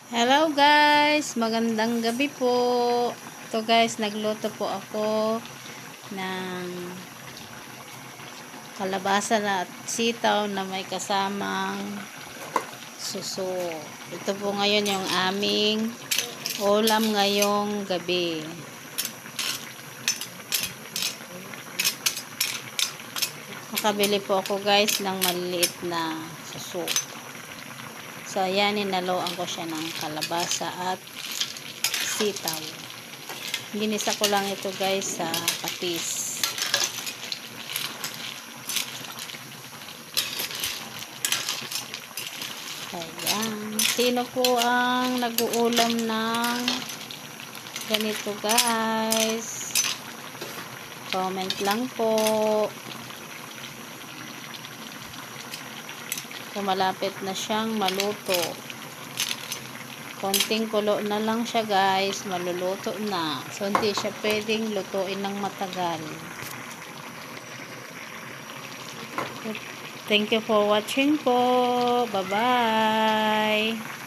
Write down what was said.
Hello guys, magandang gabi po. Ito guys, nagluto po ako ng kalabasa at sitaw na may kasamang suso. Ito po ngayon yung aming ulam ngayong gabi. Nakabili po ako guys ng maliliit na suso. So, ayan, ninaloan ko siya ng kalabasa at sitaw. Ginisa ko lang ito guys sa patis. Ayan. Sino po ang nag-uulam ng ganito guys? Comment lang po. Malapit na siyang maluto. Konting kulo na lang siya guys, maluluto na. So hindi siya pwedeng lutuin ng matagal. Thank you for watching po. Bye bye.